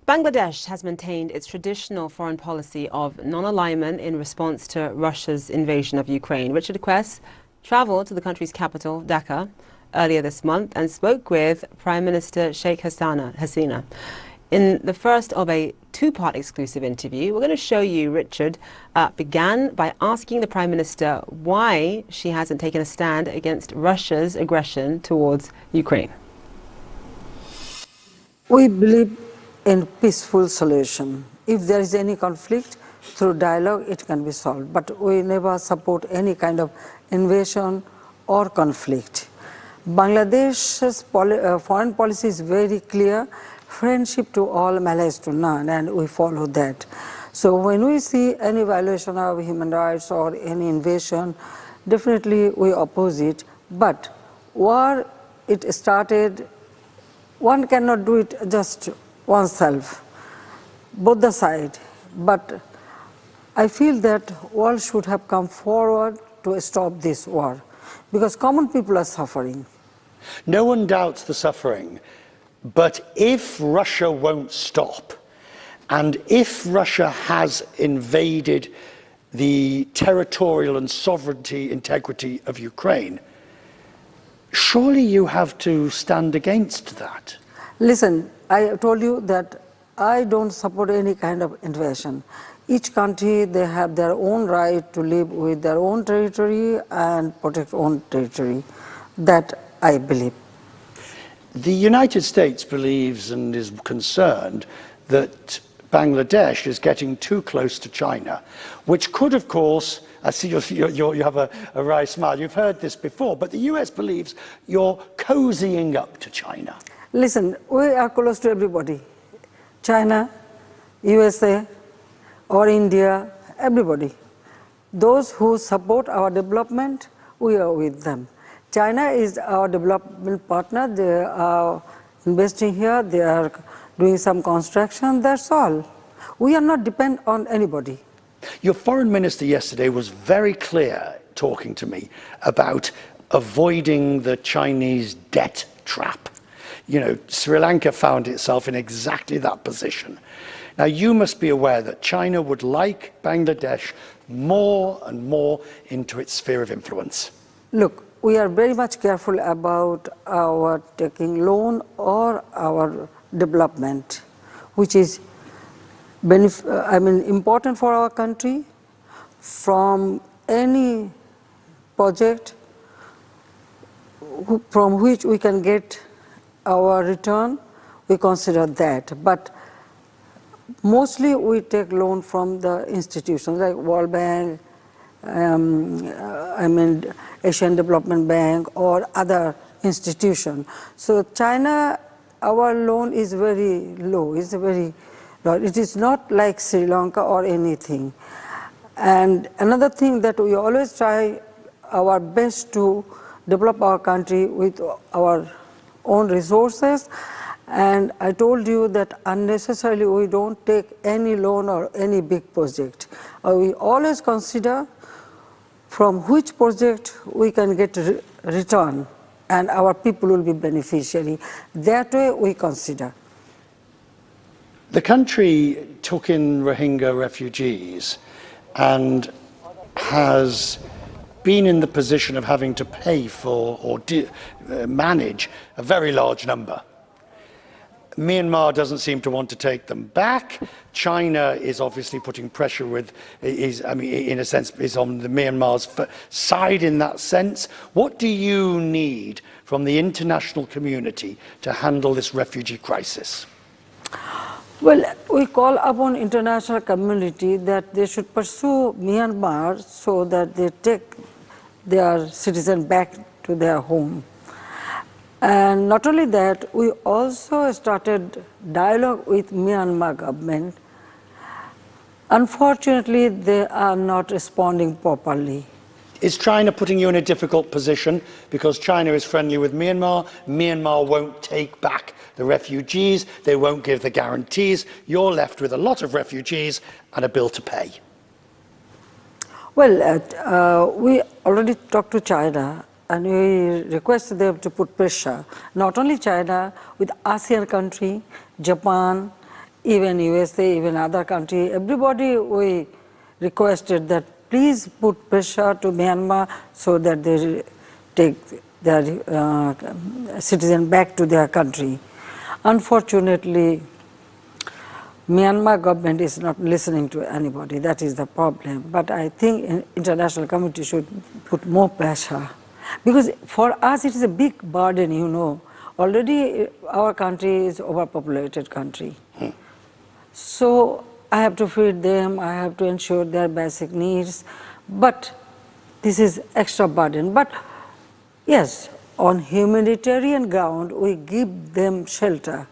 Bangladesh has maintained its traditional foreign policy of non-alignment in response to Russia's invasion of Ukraine. Richard Quest travelled to the country's capital, Dhaka, earlier this month and spoke with Prime Minister Sheikh Hasina. In the first of a two-part exclusive interview, we're going to show you Richard began by asking the Prime Minister why she hasn't taken a stand against Russia's aggression towards Ukraine. We believe in peaceful solution. If there is any conflict, through dialogue it can be solved. But we never support any kind of invasion or conflict. Bangladesh's foreign policy is very clear: friendship to all, malice to none, and we follow that. So when we see any violation of human rights or any invasion, definitely we oppose it. But war, it started, one cannot do it just oneself, both the side. But I feel that world should have come forward to stop this war, because common people are suffering. No one doubts the suffering, but if Russia won't stop, and if Russia has invaded the territorial and sovereignty integrity of Ukraine, surely you have to stand against that. Listen, I told you that I don't support any kind of invasion. Each country, they have their own right to live with their own territory and protect own territory. That I believe. The United States believes and is concerned that Bangladesh is getting too close to China, which could, of course, I see you have a wry smile, you've heard this before, but the US believes you're cozying up to China. Listen, we are close to everybody. China, USA, or India, everybody. Those who support our development, we are with them. China is our development partner. They are investing here, they are doing some construction, that's all. We are not dependent on anybody. Your foreign minister yesterday was very clear talking to me about avoiding the Chinese debt trap. You know, Sri Lanka found itself in exactly that position. Now, you must be aware that China would like Bangladesh more and more into its sphere of influence. Look, we are very much careful about our taking loan or our development, which is important for our country. From any project from which we can get our return, we consider that. But mostly we take loan from the institutions like World Bank, Asian Development Bank or other institutions. So China, our loan is very low, it's very low. It is not like Sri Lanka or anything. And another thing that we always try our best to develop our country with our own resources. And I told you that unnecessarily we don't take any loan or any big project. We always consider from which project we can get return and our people will be beneficiary. That way we consider. The country took in Rohingya refugees and has been in the position of having to pay for or manage a very large number. Myanmar doesn't seem to want to take them back. China is obviously putting pressure in a sense, is on the Myanmar's side in that sense. What do you need from the international community to handle this refugee crisis? Well, we call upon international community that they should pursue Myanmar so that they take their citizens back to their home. And not only that, we also started dialogue with Myanmar government. Unfortunately, they are not responding properly. Is China putting you in a difficult position because China is friendly with Myanmar? Myanmar won't take back the refugees, they won't give the guarantees. You're left with a lot of refugees and a bill to pay. Well, we already talked to China and we request them to put pressure, not only China, with ASEAN country, Japan, even USA, even other country, everybody we requested that please put pressure to Myanmar so that they take their citizen back to their country. Unfortunately, Myanmar government is not listening to anybody. That is the problem. But I think international community should put more pressure. Because for us it is a big burden, you know. Already our country is overpopulated country. So I have to feed them, I have to ensure their basic needs. But this is extra burden. But yes, on humanitarian ground we give them shelter.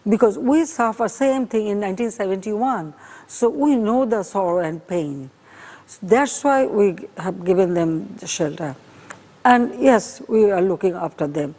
Because we suffer same thing in 1971, so we know the sorrow and pain. That's why we have given them the shelter. And yes, we are looking after them.